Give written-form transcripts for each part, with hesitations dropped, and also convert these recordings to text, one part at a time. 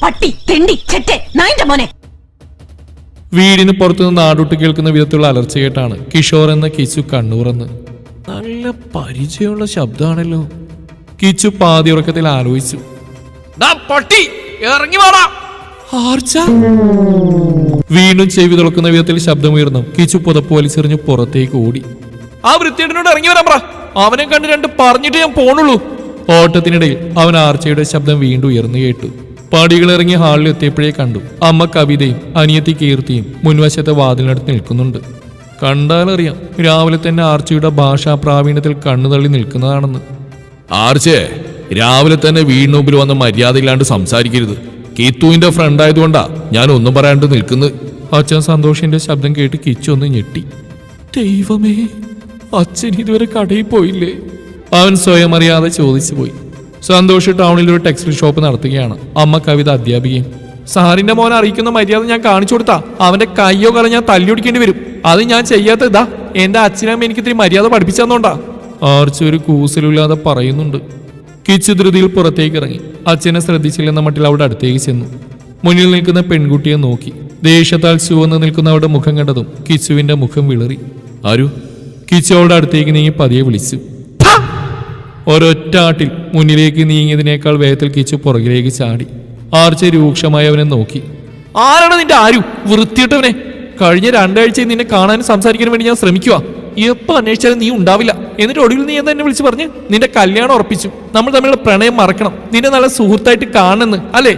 പട്ടി തെണ്ടി ചെറ്റെ നായിന്റെ മോനെ. വീടിന് പുറത്തുനിന്ന് നാടോട്ട് കേൾക്കുന്ന വിധത്തിലുള്ള അലർച്ച കേട്ടാണ് കിഷോർ എന്ന കിച്ചു കണ്ണൂറന്ന്. നല്ല പരിചയമുള്ള ശബ്ദമാണല്ലോ. കിച്ചു പാതി ഉറക്കത്തിൽ ആലോചിച്ചു. വീണ്ടും ചെവി തുറക്കുന്ന വിധത്തിൽ ശബ്ദമുയർന്നു. കിച്ചു പുതപ്പ് വലിച്ചെറിഞ്ഞ് പുറത്തേക്ക് ഓടി. ആ വൃത്തിയേട്ടനോട് ഇറങ്ങി വരാൻ പറ, അവനെ കണ്ട് രണ്ട് പറഞ്ഞിട്ട് ഞാൻ പോണുള്ളൂ. ഓട്ടത്തിനിടയിൽ അവൻ ആർച്ചയുടെ ശബ്ദം വീണ്ടും ഉയർന്നു കേട്ടു. പടികൾ ഇറങ്ങി ഹാളിൽ എത്തിയപ്പോഴേ കണ്ടു അമ്മ കവിതയും അനിയത്തി കീർത്തിയും മുൻവശത്തെ വാതിലിനടുത്ത് നിൽക്കുന്നുണ്ട്. കണ്ടാലറിയാം രാവിലെ തന്നെ ആർച്ചയുടെ ഭാഷാ പ്രാവീണ്യത്തിൽ കണ്ണു തള്ളി നിൽക്കുന്നതാണെന്ന്. ആർച്ചേ, രാവിലെ തന്നെ വീടിന് മുമ്പിൽ വന്ന് മര്യാദയില്ലാണ്ട് സംസാരിക്കരുത്. കീത്തുവിന്റെ ഫ്രണ്ട് ആയതുകൊണ്ടാ ഞാൻ ഒന്നും പറയാണ്ട് നിൽക്കുന്നത്. അച്ഛൻ സന്തോഷിന്റെ ശബ്ദം കേട്ട് കിച്ചു ഒന്ന് ഞെട്ടി. ദൈവമേ, അച്ഛൻ ഇതുവരെ കടയിൽ പോയില്ലേ? അവൻ സ്വയം അറിയാതെ ചോദിച്ചു പോയി. സന്തോഷ് ടൗണിൽ ഒരു ടെക്സ്റ്റൈൽ ഷോപ്പ് നടത്തുകയാണ്. അമ്മ കവിത അധ്യാപികയും. സാറിന്റെ മോനെ അറിയിക്കുന്ന മര്യാദ ഞാൻ കാണിച്ചു കൊടുത്താ അവന്റെ കയ്യോ കാലം ഞാൻ തല്ലിയൊടിക്കേണ്ടി വരും. അത് ഞാൻ ചെയ്യാത്ത ഇതാ എന്റെ അച്ഛനമ്മ എനിക്ക് ഇത്തിരി മര്യാദ പഠിപ്പിച്ചെന്നോണ്ടാ. ആർച്ച ഒരു കൂസലില്ലാതെ പറയുന്നുണ്ട്. കിച്ചു ധൃതിയിൽ പുറത്തേക്ക് ഇറങ്ങി. അച്ഛനെ ശ്രദ്ധിച്ചില്ലെന്ന മട്ടിൽ അവിടെ അടുത്തേക്ക് ചെന്നു. മുന്നിൽ നിൽക്കുന്ന പെൺകുട്ടിയെ നോക്കി. ദേഷ്യത്താൽ ചുവന്ന് നിൽക്കുന്ന അവരുടെ മുഖം കണ്ടതും കിച്ചുവിന്റെ മുഖം വിളറി. ആരു? കിച്ചു അവളുടെ അടുത്തേക്ക് നീങ്ങി പതിയെ വിളിച്ചു. ഒരൊറ്റ ആട്ടിൽ മുന്നിലേക്ക് നീങ്ങിയതിനേക്കാൾ വേഗത്തിൽ കിച്ചു പുറകിലേക്ക് ചാടി. ആർച്ച രൂക്ഷമായി അവനെ നോക്കി. ആരാണ് നിന്റെ ആരു? വൃത്തിയിട്ടവനെ! കഴിഞ്ഞ 2 ആഴ്ചയിൽ നിന്നെ കാണാനും സംസാരിക്കാനും വേണ്ടി ഞാൻ ശ്രമിക്കുക. എപ്പോ അന്വേഷിച്ചാലും നീ ഉണ്ടാവില്ല. എന്നിട്ട് ഒടുവിൽ നീ എന്താ എന്നെ വിളിച്ച് പറഞ്ഞ് നിന്റെ കല്യാണം ഉറപ്പിച്ചു. നമ്മൾ തമ്മിലുള്ള പ്രണയം മറക്കണം, നിന്നെ നല്ല സുഹൃത്തായിട്ട് കാണുന്നു അല്ലേ?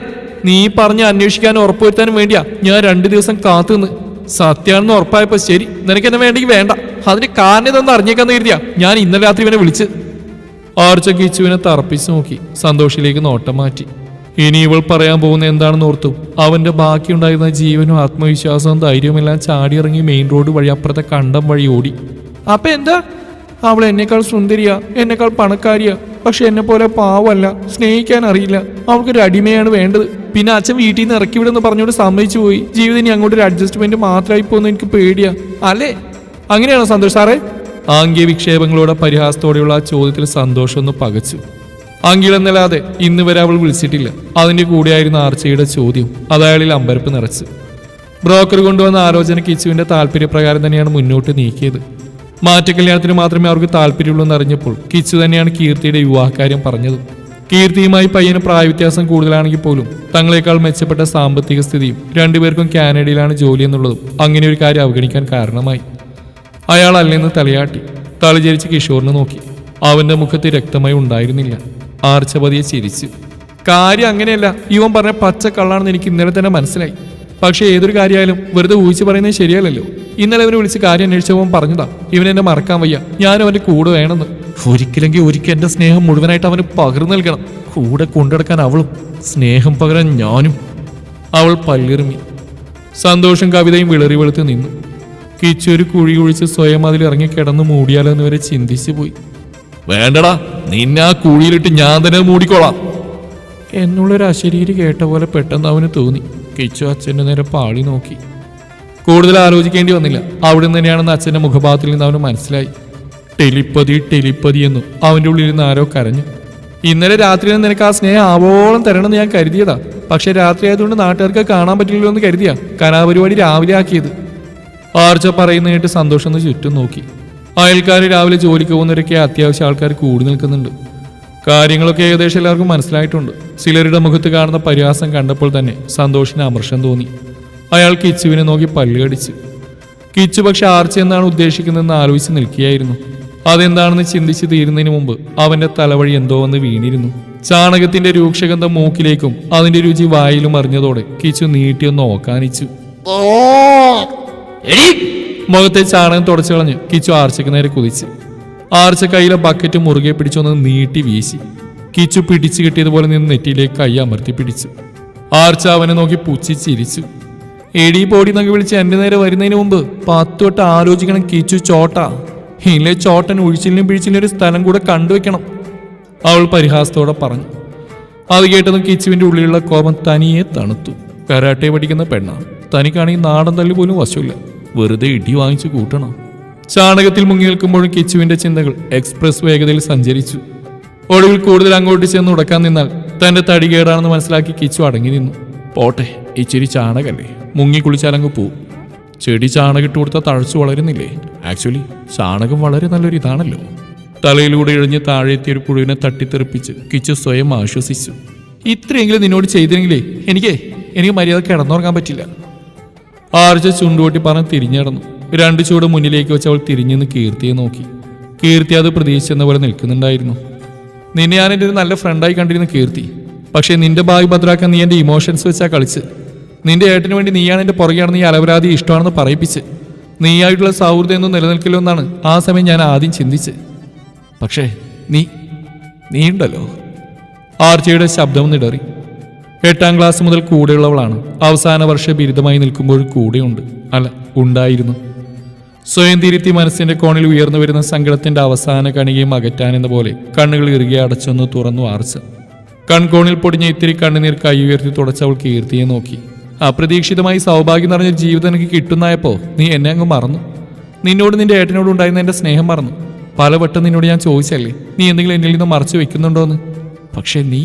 നീ പറഞ്ഞ് അന്വേഷിക്കാനും ഉറപ്പുവരുത്താനും വേണ്ടിയാ ഞാൻ 2 ദിവസം കാത്തുനിന്ന്. സത്യാണെന്ന് ഉറപ്പായപ്പോ ശരി, നിനക്കെന്നെ വേണ്ടെങ്കിൽ വേണ്ട. അതിന് കാരണം ഇതൊന്നും അറിഞ്ഞേക്കാന്ന് കരുതിയാ ഞാൻ ഇന്നലെ രാത്രി ഇവനെ വിളിച്ച്. ആർച്ച കിച്ചുവിനെ തറപ്പിച്ചു നോക്കി. സന്തോഷിലേക്ക് നോട്ടം മാറ്റി. ഇനി ഇവൾ പറയാൻ പോകുന്ന എന്താണെന്ന് ഓർത്തു അവന്റെ ബാക്കിയുണ്ടായിരുന്ന ജീവനും ആത്മവിശ്വാസവും ധൈര്യവുമെല്ലാം ചാടിയിറങ്ങി മെയിൻ റോഡ് വഴി അപ്പുറത്തെ കണ്ടം വഴി ഓടി. അപ്പൊ എന്താ? അവൾ എന്നെക്കാൾ സുന്ദരിയാ, എന്നെക്കാൾ പണക്കാരിയാ. പക്ഷെ എന്നെ പോലെ പാവല്ല, സ്നേഹിക്കാൻ അറിയില്ല. അവൾക്കൊരു അടിമയാണ് വേണ്ടത്. പിന്നെ അച്ഛൻ വീട്ടിൽ നിന്ന് ഇറക്കി വിടുന്ന് പറഞ്ഞോണ്ട് സമ്മതിച്ചു പോയി. ജീവിതം ഇനി അങ്ങോട്ടൊരു അഡ്ജസ്റ്റ്മെന്റ് മാത്രമായി പോകുന്ന എനിക്ക് പേടിയാ. അല്ലേ? അങ്ങനെയാണോ സന്തോഷ് സാറേ? ആംഗ്യ വിക്ഷേപങ്ങളോടെ പരിഹാസത്തോടെയുള്ള ആ ചോദ്യത്തിൽ സന്തോഷമൊന്ന് പകച്ചു. ആംഗ്യമെന്നല്ലാതെ ഇന്ന് വരെ അവൾ വിളിച്ചിട്ടില്ല. അതിന്റെ കൂടെയായിരുന്ന ആർച്ചയുടെ ചോദ്യം അതയാളിൽ അമ്പരപ്പ് നിറച്ചു. ബ്രോക്കർ കൊണ്ടുവന്ന ആലോചന കിച്ചുവിന്റെ താല്പര്യപ്രകാരം തന്നെയാണ് മുന്നോട്ട് നീക്കിയത്. മാറ്റക്കല്യാണത്തിന് മാത്രമേ അവർക്ക് താല്പര്യമുള്ളൂ എന്നറിഞ്ഞപ്പോൾ കിച്ചു തന്നെയാണ് കീർത്തിയുടെ വിവാഹകാര്യം പറഞ്ഞത്. കീർത്തിയുമായി പയ്യന് പ്രായവ്യത്യാസം കൂടുതലാണെങ്കിൽ പോലും തങ്ങളെക്കാൾ മെച്ചപ്പെട്ട സാമ്പത്തിക സ്ഥിതിയും രണ്ടുപേർക്കും കാനഡയിലാണ് ജോലി എന്നുള്ളതും അങ്ങനെ ഒരു കാര്യം അവഗണിക്കാൻ കാരണമായി. അയാൾ അല്ലെന്ന് തലയാട്ടി. തലചരിച്ച് കിഷോറിനെ നോക്കി. അവന്റെ മുഖത്ത് രക്തമായി ഉണ്ടായിരുന്നില്ല. ആർച്ചപതിയെ ചിരിച്ചു. കാര്യം അങ്ങനെയല്ല, ഇവൻ പറഞ്ഞ പച്ച കള്ളാണെന്ന് എനിക്ക് ഇന്നലെ തന്നെ മനസ്സിലായി. പക്ഷെ ഏതൊരു കാര്യമായാലും വെറുതെ ഊഹിച്ച് പറയുന്നത് ശരിയല്ലല്ലോ. ഇന്നലെ അവനെ വിളിച്ച് കാര്യം അന്വേഷിച്ചവൻ പറഞ്ഞതാ ഇവനെന്നെ മറക്കാൻ വയ്യ, ഞാനും അവന്റെ കൂടെ വേണമെന്ന്. ഒരിക്കലെങ്കിൽ ഒരിക്കൽ എന്റെ സ്നേഹം മുഴുവനായിട്ട് അവന് പകർന്നു നൽകണം. കൂടെ കൊണ്ടെടുക്കാൻ അവളും, സ്നേഹം പകരാൻ ഞാനും. അവൾ പല്ലിറുമി. സന്തോഷം കവിതയും വിളറി വെളുത്ത് നിന്നു. കിച്ചൊരു കുഴി കുഴിച്ച് സ്വയം അതിൽ ഇറങ്ങി കിടന്ന് മൂടിയാലോ എന്ന് വരെ ചിന്തിച്ചു പോയി. വേണ്ടടാ, നിന്നെ ആ കുഴിയിലിട്ട് ഞാൻ തന്നെ മൂടിക്കോളാം എന്നുള്ളൊരു അശരീരി കേട്ട പോലെ പെട്ടെന്ന് അവന് തോന്നി. കിച്ചു അച്ഛൻ്റെ നേരെ പാളി നോക്കി. കൂടുതൽ ആലോചിക്കേണ്ടി വന്നില്ല. അവിടെ നിന്ന് തന്നെയാണെന്ന് അച്ഛൻ്റെ മുഖഭാവത്തിൽ നിന്ന് അവന് മനസ്സിലായി. ടെലിപ്പതി എന്നും അവൻ്റെ ഉള്ളിൽ നിന്ന് ആരോ കരഞ്ഞു. ഇന്നലെ രാത്രിയിൽ നിനക്ക് ആ സ്നേഹം ആവോളം തരണമെന്ന് ഞാൻ കരുതിയതാ. പക്ഷെ രാത്രി ആയതുകൊണ്ട് നാട്ടുകാർക്ക് കാണാൻ പറ്റില്ലല്ലോ എന്ന് കരുതിയാ കലാപരിപാടി രാവിലെ ആക്കിയത്. ആർച്ച പറയുന്ന കേട്ട് സന്തോഷം ചുറ്റും നോക്കി. അയൽക്കാർ രാവിലെ ജോലിക്ക് പോകുന്നവരൊക്കെ അത്യാവശ്യം ആൾക്കാർ കൂടി നിൽക്കുന്നുണ്ട്. കാര്യങ്ങളൊക്കെ ഏകദേശം എല്ലാവർക്കും മനസ്സിലായിട്ടുണ്ട്. ചിലരുടെ മുഖത്ത് കാണുന്ന പരിഹാസം കണ്ടപ്പോൾ തന്നെ സന്തോഷിന് അമർഷം തോന്നി. അയാൾ കിച്ചുവിനെ നോക്കി പല്ലുകടിച്ചു. കിച്ചു പക്ഷെ ആർച്ച എന്താണ് ഉദ്ദേശിക്കുന്നതെന്ന് ആലോചിച്ച് നിൽക്കുകയായിരുന്നു. അതെന്താണെന്ന് ചിന്തിച്ച് തീരുന്നതിന് മുമ്പ് അവന്റെ തലവഴി എന്തോ വന്ന് വീണിരുന്നു. ചാണകത്തിന്റെ രൂക്ഷഗന്ധം മൂക്കിലേക്കും അതിന്റെ രുചി വായിലും അറിഞ്ഞതോടെ കിച്ചു നീട്ടിയൊന്ന് ഓക്കാനിച്ചു. മുഖത്തെ ചാണകം തുടച്ചു കളഞ്ഞ് കിച്ചു ആർച്ചയ്ക്ക് നേരെ കുതിച്ചു. ആർച്ച കയ്യിലെ ബക്കറ്റ് മുറുകെ പിടിച്ചൊന്ന് നീട്ടി വീശി. കിച്ചു പിടിച്ചു കിട്ടിയതുപോലെ നിന്ന് നെറ്റിയിലേക്ക് കൈ അമർത്തി പിടിച്ചു. ആർച്ച അവനെ നോക്കി പുച്ഛിച്ചിരിച്ചു. എടി പോടി എന്നൊക്കെ വിളിച്ച് എന്റെ നേരെ വരുന്നതിന് മുമ്പ് 10 വട്ടം ആലോചിക്കണം കിച്ചു ചോട്ടാ. ഇല്ലേ ചോട്ടൻ ഒഴിച്ചിലിനും പിഴിച്ചിലിനും ഒരു സ്ഥലം കൂടെ കണ്ടുവെക്കണം, അവൾ പരിഹാസത്തോടെ പറഞ്ഞു. അത് കേട്ടതും കിച്ചുവിന്റെ ഉള്ളിലുള്ള കോപം തനിയെ തണുത്തു. കരാട്ടെ പഠിക്കുന്ന പെണ്ണാണ്, തനിക്കാണെങ്കിൽ നാടൻ തല്ലി പോലും വശമില്ല, വെറുതെ ഇടി വാങ്ങിച്ചു കൂട്ടണം. ചാണകത്തിൽ മുങ്ങി നിൽക്കുമ്പോഴും കിച്ചുവിന്റെ ചിന്തകൾ എക്സ്പ്രസ് വേഗതയിൽ സഞ്ചരിച്ചു. ഒടുവിൽ കൂടുതൽ അങ്ങോട്ട് ചെന്ന് ഉടക്കാൻ നിന്നാൽ തന്റെ തടി കേടാണെന്ന് മനസ്സിലാക്കി കിച്ചു അടങ്ങി നിന്നു. പോട്ടെ, ഇച്ചിരി ചാണകല്ലേ, മുങ്ങി കുളിച്ചാലങ്ങ് പോവും. ചെടി ചാണകം ഇട്ട് കൊടുത്താൽ തഴച്ചു വളരുന്നില്ലേ? ആക്ച്വലി ചാണകം വളരെ നല്ലൊരു ഇതാണല്ലോ. തലയിലൂടെ ഇഴഞ്ഞ് താഴെത്തിയൊരു പുഴുവിനെ തട്ടിത്തെറിപ്പിച്ച് കിച്ചു സ്വയം ആശ്വസിച്ചു. ഇത്രയെങ്കിലും നിന്നോട് ചെയ്തെങ്കിലേ എനിക്ക് മര്യാദ കിടന്നുറങ്ങാൻ പറ്റില്ല. ആർച്ച ചുണ്ടുകൊട്ടി പറഞ്ഞ് തിരിഞ്ഞടന്നു. 2 ചൂട് മുന്നിലേക്ക് വെച്ച് അവൾ തിരിഞ്ഞെന്ന് കീർത്തിയെ നോക്കി. കീർത്തി അത് പ്രതീക്ഷിച്ചെന്ന പോലെ നിൽക്കുന്നുണ്ടായിരുന്നു. നിന്നെ ഞാൻ എൻ്റെ ഒരു നല്ല ഫ്രണ്ടായി കണ്ടിരുന്നു കീർത്തി. പക്ഷേ നിന്റെ ഭാവി ഭദ്രാക്കാൻ നീ എൻ്റെ ഇമോഷൻസ് വെച്ചാ കളിച്ച്. നിന്റെ ഏട്ടന് വേണ്ടി നീയാണ് എൻ്റെ പുറകെയാണെന്ന് ഈ അലവരാതി ഇഷ്ടമാണെന്ന് പറയിപ്പിച്ച് നീയായിട്ടുള്ള സൗഹൃദം ഒന്നും നിലനിൽക്കില്ലോ എന്നാണ് ആ സമയം ഞാൻ ആദ്യം ചിന്തിച്ച്. പക്ഷേ നീ ഉണ്ടല്ലോ. ആർച്ചയുടെ ശബ്ദം നിടറി. 8ാം ക്ലാസ് മുതൽ കൂടെയുള്ളവളാണ്. അവസാന വർഷ ബിരുദമായി നിൽക്കുമ്പോൾ കൂടെയുണ്ട്. അല്ല, ഉണ്ടായിരുന്നു. സ്വയം തിരുത്തി മനസ്സിന്റെ കോണിൽ ഉയർന്നു വരുന്ന സങ്കടത്തിന്റെ അവസാന കണികയും അകറ്റാനെന്ന പോലെ കണ്ണുകൾ ഇറുകെ അടച്ചൊന്ന് തുറന്നു ആർച്ച. കൺകോണിൽ പൊടിഞ്ഞ ഇത്തിരി കണ്ണുനീർ കൈ ഉയർത്തി തുടച്ചവൾ കീർത്തിയെ നോക്കി. അപ്രതീക്ഷിതമായി സൗഭാഗ്യം നിറഞ്ഞ ജീവിതം എനിക്ക് കിട്ടുന്നായപ്പോ നീ എന്നെ അങ്ങ് മറന്നു. നിന്നോട് നിന്റെ ഏട്ടനോട് ഉണ്ടായിരുന്ന എന്റെ സ്നേഹം മറന്നു. പലവട്ടം നിന്നോട് ഞാൻ ചോദിച്ചല്ലേ നീ എന്തെങ്കിലും എന്നിൽ നിന്ന് മറച്ചു വെക്കുന്നുണ്ടോന്ന്. പക്ഷെ നീ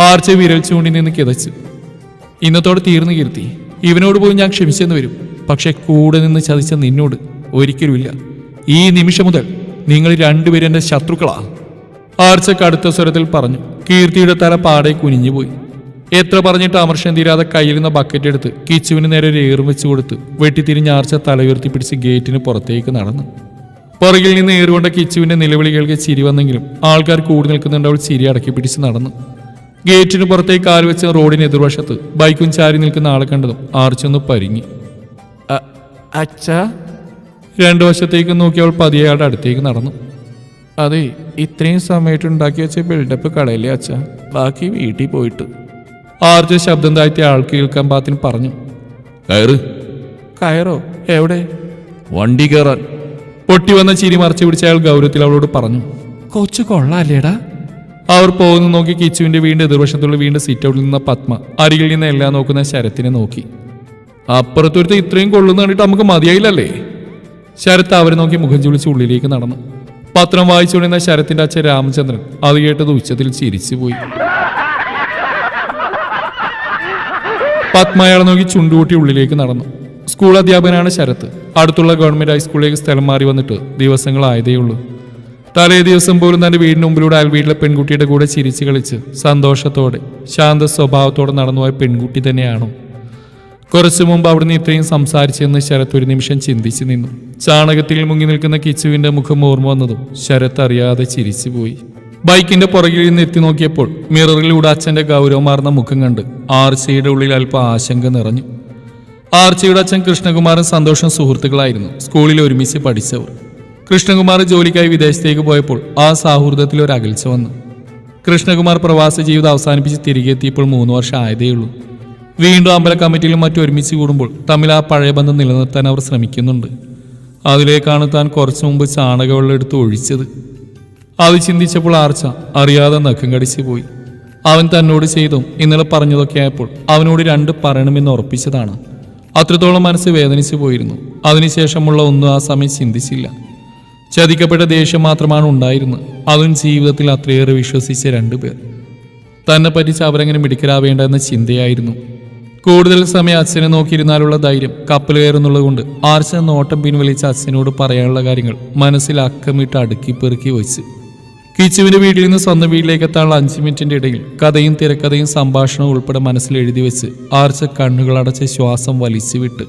ആർച്ച വിരൽ ചൂണ്ടി നിന്ന് കിതച്ചു. ഇന്നത്തോടെ തീർന്നു കീർത്തി. ഇവനോട് പോയി ഞാൻ ക്ഷമിച്ചെന്ന് വരും. പക്ഷെ കൂടെ നിന്ന് ചതിച്ച നിന്നോട് ഒരിക്കലുമില്ല. ഈ നിമിഷം മുതൽ നിങ്ങൾ രണ്ടുപേരും എന്റെ ശത്രുക്കളാ. ആർച്ച കടുത്ത സ്വരത്തിൽ പറഞ്ഞു. കീർത്തിയുടെ തല പാടെ കുനിഞ്ഞുപോയി. എത്ര പറഞ്ഞിട്ട് അമർഷം തീരാതെ കയ്യിൽ നിന്ന് ബക്കറ്റ് എടുത്ത് കിച്ചുവിന് നേരെ ഒരു ഏറും വെച്ചു കൊടുത്ത് വെട്ടിത്തിരിഞ്ഞ് ആർച്ച തല ഉയർത്തി പിടിച്ച് ഗേറ്റിന് പുറത്തേക്ക് നടന്നു. പുറകിൽ നിന്ന് ഏറുകൊണ്ട കിച്ചുവിന്റെ നിലവിളി കേൾക്കെ ചിരി വന്നെങ്കിലും ആൾക്കാർ കൂടി നിൽക്കുന്നുണ്ട്. അവൾ ചിരി അടക്കി പിടിച്ച് നടന്നു. ഗേറ്റിന് പുറത്തേക്ക് കാൽ വെച്ച് റോഡിന് എതിർവശത്ത് ബൈക്കും ചാരി നിൽക്കുന്ന ആളെ കണ്ടതും ആർച്ചൊന്ന് പരിങ്ങി. അച്ഛാ. 2 വശത്തേക്ക് നോക്കി അവൾ പതിയെ അയാളുടെ അടുത്തേക്ക് നടന്നു. അതെ, ഇത്രയും സമയത്ത് ഉണ്ടാക്കി വെച്ച ബിൽഡപ്പ് കളയില്ലേ അച്ഛാ, ബാക്കി വീട്ടിൽ പോയിട്ട്. ആർച്ച ശബ്ദം താഴ്ത്തി ആൾക്ക് കേൾക്കാൻ പാത്തിന് പറഞ്ഞു. കയറോ? എവിടെ? വണ്ടി കയറാൻ. പൊട്ടി വന്ന ചിരി മറച്ചു പിടിച്ച അയാൾ ഗൗരവത്തിൽ അവളോട് പറഞ്ഞു. കൊച്ചു കൊള്ളാല്ലേടാ. അവർ പോകുന്നു നോക്കി കിച്ചുവിന്റെ വീണ്ടും എതിർവശത്തുള്ള വീണ്ടും സീറ്റ് ഔട്ടിൽ നിന്ന പത്മ അരികിൽ നിന്ന് എല്ലാം നോക്കുന്ന ശരത്തിനെ നോക്കി. അപ്പുറത്തൊരുത്ത് ഇത്രയും കൊള്ളുന്ന കണ്ടിട്ട് നമുക്ക് മതിയായില്ലല്ലേ. ശരത്ത് അവരെ നോക്കി മുഖം ചുളിച്ച് ഉള്ളിലേക്ക് നടന്നു. പത്രം വായിച്ചുകൊണ്ടിരുന്ന ശരത്തിന്റെ അച്ഛൻ രാമചന്ദ്രൻ അത് കേട്ടത് ഉച്ചത്തിൽ ചിരിച്ചുപോയി. പത്മ അയാളെ നോക്കി ചുണ്ടുകൂട്ടി ഉള്ളിലേക്ക് നടന്നു. സ്കൂൾ അധ്യാപകനാണ് ശരത്ത്. അടുത്തുള്ള ഗവൺമെന്റ് ഹൈസ്കൂളിലേക്ക് സ്ഥലം മാറി വന്നിട്ട് ദിവസങ്ങളായതേയുള്ളൂ. തലേ ദിവസം പോലും തന്റെ വീടിന് മുമ്പിലൂടെ അയൽവീട്ടിലെ പെൺകുട്ടിയുടെ കൂടെ ചിരിച്ചു കളിച്ച് സന്തോഷത്തോടെ ശാന്ത സ്വഭാവത്തോടെ നടന്നുപോയ പെൺകുട്ടി തന്നെയാണോ? കുറച്ചു മുമ്പ് അവിടുന്ന് ഇത്രയും സംസാരിച്ചെന്ന് ശരത്ത് ഒരു നിമിഷം ചിന്തിച്ചു നിന്നു. ചാണകത്തിൽ മുങ്ങി നിൽക്കുന്ന കിച്ചുവിന്റെ മുഖം ഓർമ്മ വന്നതും ശരത്ത് അറിയാതെ ചിരിച്ചുപോയി. ബൈക്കിന്റെ പുറകിൽ നിന്ന് എത്തി നോക്കിയപ്പോൾ മിററിലൂടെ അച്ഛന്റെ ഗൗരവമാർന്ന മുഖം കണ്ട് ആർച്ചയുടെ ഉള്ളിൽ അല്പം ആശങ്ക നിറഞ്ഞു. ആർച്ചയുടെ അച്ഛൻ കൃഷ്ണകുമാറും സന്തോഷം സുഹൃത്തുക്കളായിരുന്നു. സ്കൂളിൽ ഒരുമിച്ച് പഠിച്ചവർ. കൃഷ്ണകുമാർ ജോലിക്കായി വിദേശത്തേക്ക് പോയപ്പോൾ ആ സൗഹൃദത്തിൽ ഒരു അകൽച്ച വന്നു. കൃഷ്ണകുമാർ പ്രവാസ ജീവിതം അവസാനിപ്പിച്ച് തിരികെ എത്തിയപ്പോൾ 3 വർഷം ആയതേയുള്ളൂ. വീണ്ടും അമ്പല കമ്മിറ്റിയിലും മറ്റും ഒരുമിച്ച് കൂടുമ്പോൾ തമ്മിൽ ആ പഴയ ബന്ധം നിലനിർത്താൻ അവർ ശ്രമിക്കുന്നുണ്ട്. അതിലേക്കാണ് താൻ കുറച്ചു മുമ്പ് ചാണകവെള്ളം എടുത്ത് ഒഴിച്ചത്. അത് ചിന്തിച്ചപ്പോൾ ആർച്ച അറിയാതെ നഖം കടിച്ചു പോയി. അവൻ തന്നോട് ചെയ്തും ഇന്നലെ പറഞ്ഞതൊക്കെ ആയപ്പോൾ അവനോട് 2 പറയണമെന്ന് ഉറപ്പിച്ചതാണ്. അത്രത്തോളം മനസ്സ് വേദനിച്ചു പോയിരുന്നു. അതിനുശേഷമുള്ള ഒന്നും ആ സമയം ചിന്തിച്ചില്ല. ചതിക്കപ്പെട്ട ദേഷ്യം മാത്രമാണ് ഉണ്ടായിരുന്നത്. അതും ജീവിതത്തിൽ അത്രയേറെ വിശ്വസിച്ച 2 പേർ. തന്നെ പറ്റിച്ച് അവരെങ്ങനെ മിടുക്കരാവേണ്ട എന്ന ചിന്തയായിരുന്നു. കൂടുതൽ സമയം അച്ഛനെ നോക്കിയിരുന്നാലുള്ള ധൈര്യം കപ്പൽ കയറുന്നുള്ളത് കൊണ്ട് ആർച്ച നോട്ടം പിൻവലിച്ച് അച്ഛനോട് പറയാനുള്ള കാര്യങ്ങൾ മനസ്സിൽ അക്കമിട്ട് അടുക്കി പെറുക്കി വെച്ച് കിച്ചുവിന്റെ വീട്ടിൽ നിന്ന് സ്വന്തം വീട്ടിലേക്ക് എത്താനുള്ള 5 മിനിറ്റിന്റെ ഇടയിൽ കഥയും തിരക്കഥയും സംഭാഷണവും ഉൾപ്പെടെ മനസ്സിൽ എഴുതി വെച്ച് ആർച്ച കണ്ണുകളടച്ച് ശ്വാസം വലിച്ചു വിട്ട്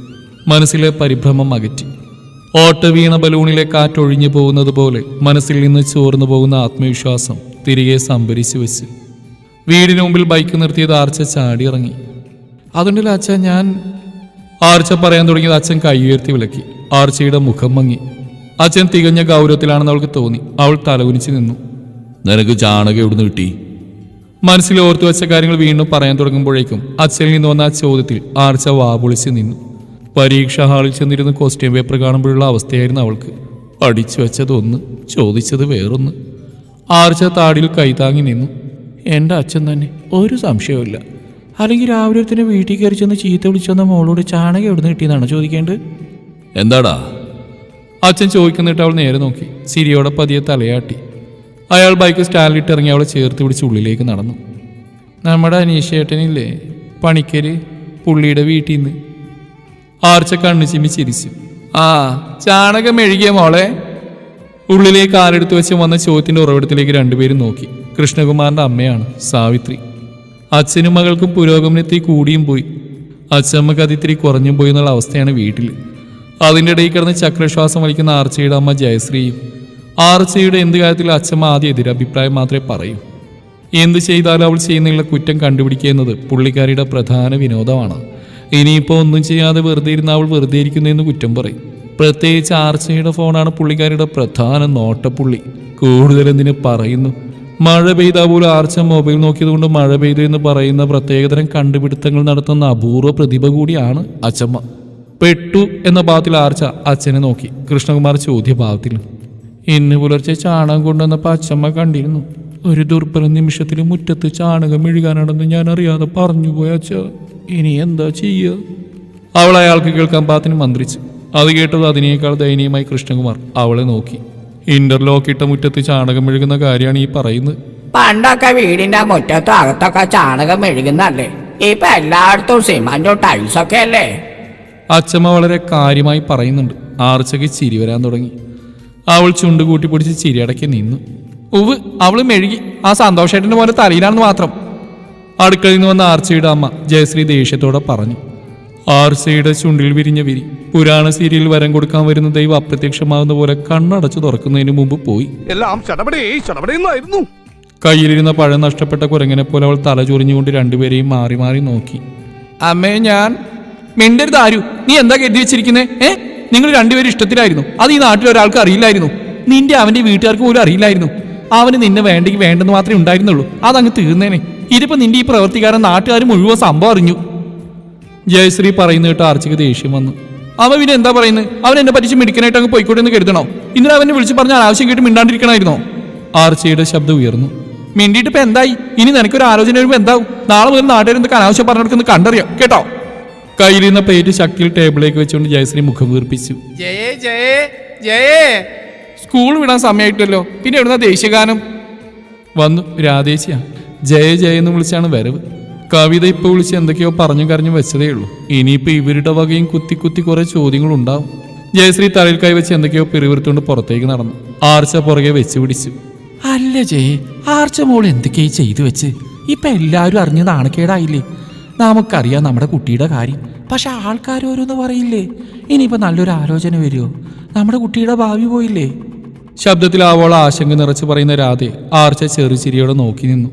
മനസ്സിലെ പരിഭ്രമം അകറ്റി. ഓട്ട വീണ ബലൂണിലെ കാറ്റൊഴിഞ്ഞു പോകുന്നത് പോലെ മനസ്സിൽ നിന്ന് ചോർന്നു പോകുന്ന ആത്മവിശ്വാസം തിരികെ സംഭരിച്ചു വെച്ച് വീടിന് മുമ്പിൽ ബൈക്ക് നിർത്തിയത് ആർച്ച ചാടിയിറങ്ങി. അതുകൊണ്ടല്ല അച്ഛൻ ഞാൻ ആർച്ച പറയാൻ തുടങ്ങിയത് അച്ഛൻ കൈ ഉയർത്തി വിലക്കി. ആർച്ചയുടെ മുഖം മങ്ങി. അച്ഛൻ തികഞ്ഞ ഗൗരവത്തിലാണെന്ന് അവൾക്ക് തോന്നി. അവൾ തലകുനിച്ച് നിന്നു. നിനക്ക് ചാണകം എവിടുന്ന് കിട്ടി? മനസ്സിൽ ഓർത്തു വെച്ച കാര്യങ്ങൾ വീണ്ടും പറയാൻ തുടങ്ങുമ്പോഴേക്കും അച്ഛനിൽ നിന്ന് വന്ന ആ ചോദ്യത്തിൽ ആർച്ച വാപൊളിച്ച് നിന്നു. പരീക്ഷാ ഹാളിൽ ചെന്നിരുന്ന് ക്വസ്റ്റ്യൻ പേപ്പർ കാണുമ്പോഴുള്ള അവസ്ഥയായിരുന്നു അവൾക്ക്. പഠിച്ചു വെച്ചതൊന്ന്, ചോദിച്ചത് വേറൊന്ന്. ആർച്ച താടിയിൽ കൈതാങ്ങി നിന്നു. എൻ്റെ അച്ഛൻ തന്നെ, ഒരു സംശയവുമില്ല. അല്ലെങ്കിൽ രാവിലെ ഒരുത്തിന് വീട്ടിൽ കയറി ചെന്ന് ചീത്ത വിളിച്ചെന്ന മോളോട് ചാണകം എവിടുന്ന് കിട്ടിയെന്നാണ് ചോദിക്കേണ്ടത്. എന്താടാ? അച്ഛൻ ചോദിക്കുന്നിട്ട് അവൾ നേരെ നോക്കി. ചിരിയോടെ പതിയെ തലയാട്ടി. അയാൾ ബൈക്ക് സ്റ്റാൻഡിലിട്ട് ഇറങ്ങി അവളെ ചേർത്ത് പിടിച്ച് ഉള്ളിലേക്ക് നടന്നു. നമ്മുടെ അനീഷേട്ടനില്ലേ, പണിക്കര് പുള്ളിയുടെ വീട്ടിൽ നിന്ന്. ആർച്ച കണ്ണു ചിമ്മി ചിരിച്ചു. ആ ചാണകം മെഴുകിയ മോളെ. ഉള്ളിലേക്ക് കാലെടുത്ത് വെച്ച് വന്ന ചോദ്യത്തിന്റെ ഉറവിടത്തിലേക്ക് രണ്ടുപേരും നോക്കി. കൃഷ്ണകുമാറിന്റെ അമ്മയാണ് സാവിത്രി. അച്ഛനും മകൾക്കും പുരോഗമനത്തിൽ കൂടിയും പോയി. അച്ഛമ്മക്ക് അതിത്തിരി കുറഞ്ഞും പോയി എന്നുള്ള അവസ്ഥയാണ് വീട്ടിൽ. അതിൻ്റെ ഇടയിൽ കിടന്ന് ചക്രശ്വാസം വലിക്കുന്ന ആർച്ചയുടെ അമ്മ ജയശ്രീയും. ആർച്ചയുടെ എന്ത് കാര്യത്തിൽ അച്ഛമ്മ ആദ്യം എതിരഭിപ്രായം മാത്രമേ പറയൂ. എന്ത് ചെയ്താലും അവൾ ചെയ്യുന്നതിലുള്ള കുറ്റം കണ്ടുപിടിക്കുക എന്നത് പുള്ളിക്കാരിയുടെ പ്രധാന വിനോദമാണ്. ഇനിയിപ്പോൾ ഒന്നും ചെയ്യാതെ വെറുതെ ഇരുന്ന് അവൾ വെറുതെ ഇരിക്കുന്നതെന്ന് കുറ്റം പറയും. പ്രത്യേകിച്ച് ആർച്ചയുടെ ഫോണാണ് പുള്ളിക്കാരിയുടെ പ്രധാന നോട്ടപ്പുള്ളി. കൂടുതലെന്തിന് പറയുന്നു, മഴ പെയ്താൽ പോലും ആർച്ച മൊബൈൽ നോക്കിയതുകൊണ്ട് മഴ പെയ്തു എന്ന് പറയുന്ന പ്രത്യേകതരം കണ്ടുപിടുത്തങ്ങൾ നടത്തുന്ന അപൂർവ പ്രതിഭ കൂടിയാണ് അച്ഛമ്മ. പെട്ടു എന്ന ഭാവത്തിൽ ആർച്ച അച്ഛനെ നോക്കി. കൃഷ്ണകുമാർ ചോദ്യഭാവത്തിൽ. ഇന്ന് പുലർച്ചെ ചാണകം കൊണ്ടുവന്നപ്പോൾ അച്ഛമ്മ കണ്ടിരുന്നു. ഒരു ദുർബല നിമിഷത്തിൽ മുറ്റത്ത് ചാണകം മെഴുകാനാണെന്ന് ഞാൻ അറിയാതെ പറഞ്ഞുപോയ അച്ഛ. ഇനി എന്താ ചെയ്യുക? അവൾ അയാൾക്ക് കേൾക്കാൻ പാത്തിന് മന്ത്രിച്ചു. അത് കേട്ടത് അതിനേക്കാൾ ദയനീയമായി കൃഷ്ണകുമാർ അവളെ നോക്കി. ഇന്റർലോക്ക് ഇട്ട മുറ്റത്ത് ചാണകം മെഴുകുന്ന കാര്യമാണ് ഈ പറയുന്നത്. പണ്ടൊക്കെ വീടിന്റെ മുറ്റത്തും അകത്തൊക്കെ ചാണകം മെഴുകുന്നല്ലേ, ഇപ്പൊ എല്ലായിടത്തും സിമന്റും ടൈൽസൊക്കെ അല്ലേ? അച്ഛമ്മ വളരെ കാര്യമായി പറയുന്നുണ്ട്. ആർച്ചയ്ക്ക് ചിരി വരാൻ തുടങ്ങി. അവൾ ചുണ്ട് കൂട്ടിപ്പിടിച്ച് ചിരിയടക്കി നിന്നു. ഉവ് അവള് മെഴുകി. ആ സന്തോഷേട്ടന്റെ പോലെ തലയിലാണെന്ന് മാത്രം. അടുക്കളയിൽ നിന്ന് വന്ന ആർച്ചയുടെ അമ്മ ജയശ്രീ ദേഷ്യത്തോടെ പറഞ്ഞു. ആർച്ചയുടെ ചുണ്ടിൽ വിരിഞ്ഞ വിരി. പുരാണ സീരിയൽ വരം കൊടുക്കാൻ വരുന്ന ദൈവം അപ്രത്യക്ഷമാകുന്ന പോലെ കണ്ണടച്ചു തുറക്കുന്നതിന് മുമ്പ് പോയി. കയ്യിലിരുന്ന പഴം നഷ്ടപ്പെട്ട കുരങ്ങനെ പോലെ അവൾ തല ചൊറിഞ്ഞുകൊണ്ട് രണ്ടുപേരെയും മാറി മാറി നോക്കി. അമ്മേ ഞാൻ മിണ്ടരുത്. ആരു നീ എന്താ കരുതി വെച്ചിരിക്കുന്നേ? നിങ്ങൾ രണ്ടുപേരും ഇഷ്ടത്തിലായിരുന്നു. അത് ഈ നാട്ടിൽ ഒരാൾക്ക് അറിയില്ലായിരുന്നു. നിന്റെ അവന്റെ വീട്ടുകാർക്ക് പോലും അറിയില്ലായിരുന്നു. അവന് നിന്നെ വേണ്ടെങ്കിൽ വേണ്ടെന്ന് മാത്രമേ ഉണ്ടായിരുന്നുള്ളൂ. അതങ്ങ് തീർന്നേനെ. ഇതിപ്പോ നിന്റെ ഈ പ്രവർത്തിക്കാരൻ നാട്ടുകാർ മുഴുവൻ സംഭവം അറിഞ്ഞു. ജയശ്രീ പറയുന്ന കേട്ട് ആർച്ചയ്ക്ക് ദേഷ്യം വന്നു. അവൻ പിന്നെ എന്താ പറയുന്നത്? അവൻ എന്നെ പറ്റിച്ച് മിടിക്കാനായിട്ട് അങ്ങ് പോയിക്കോട്ടെ എന്ന് കരുതണോ? ഇന്നലെ അവനെ വിളിച്ച് പറഞ്ഞ ആവശ്യം കേട്ട് മിണ്ടാണ്ടിരിക്കണമായിരുന്നോ? ആർച്ചയുടെ ശബ്ദം ഉയർന്നു. മിണ്ടിയിട്ട് ഇപ്പൊ എന്തായി? ഇനി നിനക്കൊരു ആലോചന വരുമ്പോ എന്താവും? നാളെ മുതൽ നാട്ടുകാർ എന്തൊക്കെ അനാവശ്യം പറഞ്ഞെടുക്കുന്ന കണ്ടറിയാം കേട്ടോ. കയ്യിലിരുന്ന പ്ലേറ്റ് ശക്തിയിൽ ടേബിളിലേക്ക് വെച്ചുകൊണ്ട് ജയശ്രീ മുഖം വീർപ്പിച്ചു. ജയേ ജയേ ജയേ. സ്കൂൾ വിടാൻ സമയമായിട്ടല്ലോ, പിന്നെ എവിടുന്ന ദേശീയഗാനം? വന്നു രാധേശിയാ. ജയ ജയ എന്ന് വിളിച്ചാണ് വരവ്. കവിത ഇപ്പൊ വിളിച്ച് എന്തൊക്കെയോ പറഞ്ഞു കരഞ്ഞു വെച്ചതേ ഉള്ളൂ. ഇനിയിപ്പോ ഇവരുടെ വകയും കുത്തി കുത്തി കുറെ ചോദ്യങ്ങളുണ്ടാവും. ജയശ്രീ തലയിൽ കൈവച്ച് എന്തൊക്കെയോ പിറിവിറുത്തുകൊണ്ട് പുറത്തേക്ക് നടന്നു. ആർച്ച പുറകെ വെച്ച് പിടിച്ചു. അല്ല ജയേ, ആർച്ച മോൾ എന്തൊക്കെയായി ചെയ്തു വെച്ച്? ഇപ്പൊ എല്ലാവരും അറിഞ്ഞ നാണക്കേടായില്ലേ? നമുക്കറിയാം നമ്മുടെ കുട്ടിയുടെ കാര്യം, പക്ഷെ ആൾക്കാരോരോന്ന് പറയില്ലേ? ഇനിയിപ്പോ നല്ലൊരു ആലോചന വരുമോ? നമ്മുടെ കുട്ടിയുടെ ഭാവി പോയില്ലേ? ശബ്ദത്തിൽ ആവോളം ആശങ്ക നിറച്ച് പറയുന്ന രാധെ ആർച്ച ചെറുചിരിയോടെ നോക്കി നിന്നു.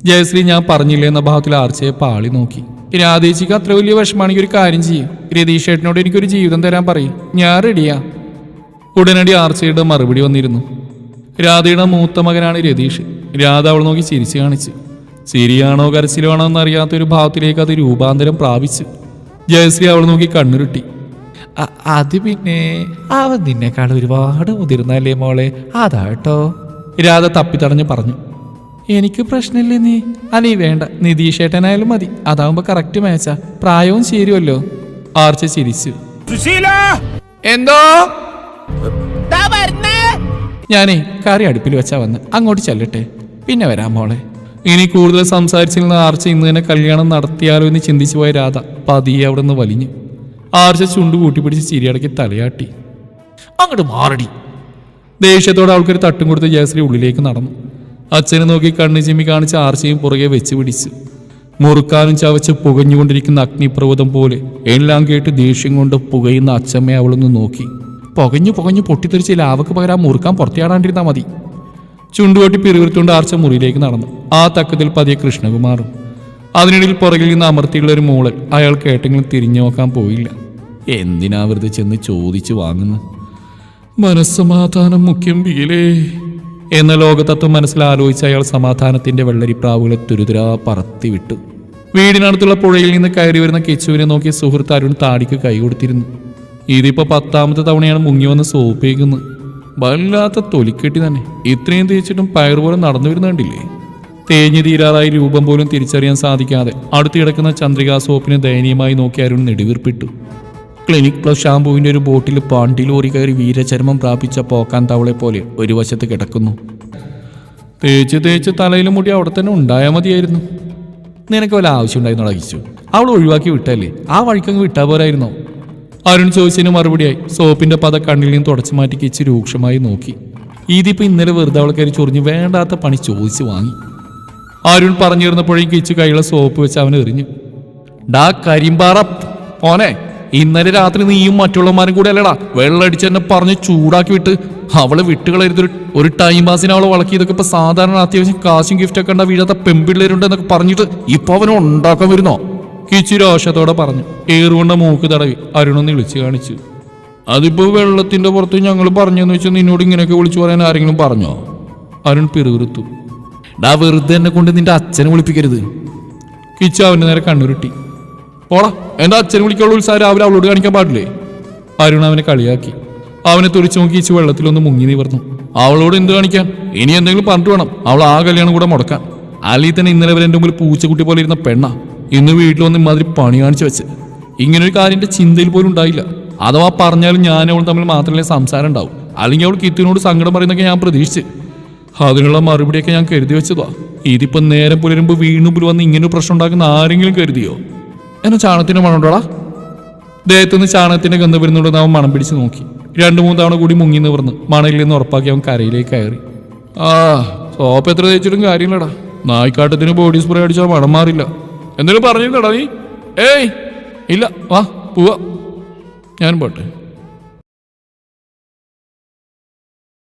ജയശ്രീ ഞാൻ പറഞ്ഞില്ലേ എന്ന ഭാവത്തിൽ ആർച്ചയെ പാളി നോക്കി. രാധേച്ചിക്ക് അത്ര വലിയ വിഷമാണെങ്കിൽ ഒരു കാര്യം ചെയ്യും, രതീഷ് ഏട്ടനോട് എനിക്കൊരു ജീവിതം തരാൻ പറയും, ഞാൻ റെഡിയാ. ഉടനടി ആർച്ചയുടെ മറുപടി വന്നിരുന്നു. രാധയുടെ മൂത്ത മകനാണ് രതീഷ്. രാധ അവൾ നോക്കി ചിരിച്ചു കാണിച്ചു. ചിരിയാണോ കരച്ചിലാണോ എന്നറിയാത്തൊരു ഭാവത്തിലേക്ക് അത് രൂപാന്തരം പ്രാപിച്ചു. ജയശ്രീ അവൾ നോക്കി കണ്ണുരുട്ടി. അത് പിന്നെ അവൻ നിന്നെക്കാൾ ഒരുപാട് മുതിർന്നല്ലേ മോളെ, അതാട്ടോ. രാധ തപ്പിത്തടഞ്ഞ് പറഞ്ഞു. എനിക്ക് പ്രശ്നമില്ലേ നീ? അനീ വേണ്ട, നിതീഷേട്ടനായാലും മതി. അതാവുമ്പോ കറക്റ്റ് മാച്ചാ, പ്രായവും ചേരുമല്ലോ. ആർച്ച ചിരിച്ചു. എന്തോ? ഞാനേ കറി അടുപ്പിൽ വെച്ചാ വന്ന്, അങ്ങോട്ട് ചെല്ലട്ടെ, പിന്നെ വരാം മോളെ. ഇനി കൂടുതൽ സംസാരിച്ചിരുന്ന ആർച്ച ഇന്ന് തന്നെ കല്യാണം നടത്തിയാലോ എന്ന് ചിന്തിച്ചു പോയ രാധ പതിയെ അവിടെ നിന്ന് വലിഞ്ഞു. ആർച്ച ചുണ്ടു കൂട്ടിപ്പിടിച്ച് ചിരിയടക്കി തലയാട്ടി. അങ്ങോട്ട് മാറടി. ദേഷ്യത്തോടെ അവൾക്കൊരു തട്ടും കൊടുത്ത് ജയശ്രീ ഉള്ളിലേക്ക് നടന്നു. അച്ഛനെ നോക്കി കണ്ണു ചിമ്മി കാണിച്ച് ആർച്ചയും പുറകെ വെച്ച് പിടിച്ചു. മുറുക്കാനും ചവച്ച് പുകഞ്ഞുകൊണ്ടിരിക്കുന്ന അഗ്നിപ്രവതം പോലെ എല്ലാം കേട്ട് ദേഷ്യം കൊണ്ട് പുകയുന്ന അച്ഛമ്മയെ അവളൊന്ന് നോക്കി. പുകഞ്ഞു പുകഞ്ഞു പൊട്ടിത്തെറിച്ച് ലാവക്ക് പകരം മുറുക്കാൻ പുറത്തിയാടാണ്ടിരുന്നാൽ മതി. ചുണ്ടുകൊട്ടി പിറുവിറുത്തുകൊണ്ട് ആർച്ച മുറിയിലേക്ക് നടന്നു. ആ തക്കത്തിൽ പതിയെ കൃഷ്ണകുമാറും. അതിനിടയിൽ പുറകിൽ നിന്ന് അമർത്തിയുള്ള ഒരു മൂളൽ അയാൾക്ക് ഏട്ടെങ്കിലും തിരിഞ്ഞു നോക്കാൻ പോയില്ല. എന്തിനാ വെറുതെ ചെന്ന് ചോദിച്ചു വാങ്ങുന്നു? മനസ്സമാധാനം മുഖ്യം ബിയിലേ എന്ന ലോകതത്വം മനസ്സിലാലോചിച്ച് അയാൾ സമാധാനത്തിന്റെ വെള്ളരിപ്രാവുകളെ തുരുതുരാ പറത്തിവിട്ടു. വീടിനടുത്തുള്ള പുഴയിൽ നിന്ന് കയറി വരുന്ന കിച്ചുവിനെ നോക്കി സുഹൃത്ത് അരുൺ താടിക്ക് കൈ കൊടുത്തിരുന്നു. ഇതിപ്പോ 10ാമത്തെ തവണയാണ് മുങ്ങി വന്ന് സോപ്പേക്കുന്നത്. വല്ലാത്ത തൊലിക്കെട്ടി തന്നെ. ഇത്രയും തേച്ചിട്ടും പയറുപോലെ നടന്നു വരുന്നുണ്ടില്ലേ? തേഞ്ഞു തീരാറായി രൂപം പോലും തിരിച്ചറിയാൻ സാധിക്കാതെ അടുത്ത് കിടക്കുന്ന ചന്ദ്രികാ സോപ്പിനെ ദയനീയമായി നോക്കി അരുൺ നെടുവീർപ്പിട്ടു. ക്ലിനിക് പ്ലസ് ഷാമ്പുവിൻ്റെ ഒരു ബോട്ടിൽ പാണ്ടി ലോറി കയറി വീരചർമ്മം പ്രാപിച്ച പോക്കാൻ തവളെ പോലെ ഒരു വശത്ത് കിടക്കുന്നു. തേച്ച് തേച്ച് തലയിലും മുടി അവിടെ തന്നെ ഉണ്ടായാൽ മതിയായിരുന്നു. നിനക്ക് വല്ല ആവശ്യം ഉണ്ടായിരുന്നു അടകിച്ചു. അവൾ ഒഴിവാക്കി വിട്ടല്ലേ, ആ വഴിക്കങ്ങ് വിട്ടാ പോരായിരുന്നോ? അരുൺ ചോദിച്ചതിന് മറുപടിയായി സോപ്പിന്റെ പത കണ്ണിൽ നിന്ന് തുടച്ചു മാറ്റി കിച്ച് രൂക്ഷമായി നോക്കി. ഇതിപ്പോ ഇന്നലെ വെറുതെ അവൾ കയറി ചൊറിഞ്ഞ് വേണ്ടാത്ത പണി ചോദിച്ചു വാങ്ങി. അരുൺ പറഞ്ഞിരുന്നപ്പോഴേക്കും കിച്ച് കൈയുള്ള സോപ്പ് വെച്ച് അവൻ എറിഞ്ഞു. ഡാ കരിമ്പാറ ഓനെ, ഇന്നലെ രാത്രി നീയും മറ്റുള്ളവന്മാരും കൂടെ അല്ലടാ വെള്ളടിച്ച് എന്നെ പറഞ്ഞ് ചൂടാക്കി വിട്ട് അവളെ വിട്ടുകളരുത്. ഒരു ടൈം പാസിന് അവളെ വളക്കി. ഇതൊക്കെ ഇപ്പൊ സാധാരണ അത്യാവശ്യം കാശും ഗിഫ്റ്റൊക്കെ ഉണ്ടാ വീഴാത്ത പെമ്പിള്ളേരുണ്ടെന്നൊക്കെ പറഞ്ഞിട്ട് ഇപ്പൊ അവനെ ഉണ്ടാക്കാൻ വരുന്നോ? കിച്ചു രോഷത്തോടെ പറഞ്ഞു. ഏറുകൊണ്ട മൂക്ക് തടവി അരുണൊന്ന് വിളിച്ചു കാണിച്ചു. അതിപ്പോ വെള്ളത്തിന്റെ പുറത്ത് ഞങ്ങൾ പറഞ്ഞെന്ന് വെച്ചാൽ നിന്നോട് ഇങ്ങനെയൊക്കെ വിളിച്ചു പറയാൻ ആരെങ്കിലും പറഞ്ഞോ? അരുൺ പിറുപിറുത്തു. ഡാ വെറുതെ എന്നെ കൊണ്ട് നിന്റെ അച്ഛനെ വിളിപ്പിക്കരുത്. കിച്ചു അവന്റെ നേരെ കണ്ണുരുട്ടി. പോടാ, എന്റെ അച്ഛനെ വിളിക്കാനുള്ള ഉത്സാഹം രാവിലെ അവളോട് കാണിക്കാൻ പാടില്ലേ? അരുൺ അവനെ കളിയാക്കി. അവനെ തുറിച്ചു നോക്കി കിച്ചു വെള്ളത്തിലൊന്ന് മുങ്ങി നിവർന്നു. അവളോട് എന്ത് കാണിക്കാൻ? ഇനി എന്തെങ്കിലും പറഞ്ഞിട്ട് വേണം അവൾ ആ കല്യാണം കൂടെ മുടക്കാൻ. അല്ലെങ്കിൽ തന്നെ ഇന്നലെ വരെ എൻ്റെ മുമ്പിൽ പൂച്ചക്കുട്ടി പോലെ ഇരുന്ന പെണ്ണ ഇന്ന് വീട്ടിൽ വന്ന് ഇമാതിരി പണി കാണിച്ചു വെച്ച്. ഇങ്ങനൊരു കാര്യം ചിന്തയിൽ പോലും ഉണ്ടായില്ല. അഥവാ പറഞ്ഞാലും ഞാൻ അവൾ തമ്മിൽ മാത്രമേ സംസാരം ഉണ്ടാവും. അല്ലെങ്കിൽ അവൾ കിത്തുവിനോട് സങ്കടം പറയുന്നൊക്കെ ഞാൻ പ്രതീക്ഷിച്ച്. അതിനുള്ള മറുപടിയൊക്കെ ഞാൻ കരുതി വെച്ചതാ. ഇതിപ്പോ നേരം പുലരുമ്പോ വീണുമ്പിൽ വന്ന് ഇങ്ങനൊരു പ്രശ്നം ഉണ്ടാക്കുന്ന ആരെങ്കിലും കരുതിയോ? എന്നെ ചാണകത്തിന്റെ മണം ഉണ്ടോടാ? ദേഹത്തുനിന്ന് ചാണകത്തിന്റെ ഗന്ധ വരുന്നുണ്ടെന്ന് അവൻ മണം പിടിച്ച് നോക്കി. 2-3 തവണ കൂടി മുങ്ങി നിവർന്ന് മണയിൽ നിന്ന് ഉറപ്പാക്കി അവൻ കരയിലേക്ക് കയറി. സോപ്പ് എത്ര തേച്ചിട്ടും കാര്യമില്ലടാ. നായ്ക്കാട്ടത്തിന് ബോഡി സ്പ്രേ അടിച്ചാൽ മണം മാറില്ല. എന്തെങ്കിലും പറഞ്ഞിരുന്നടാ നീ? ഏയ് ഇല്ല, വാ പോവാ, ഞാൻ പോട്ടെ.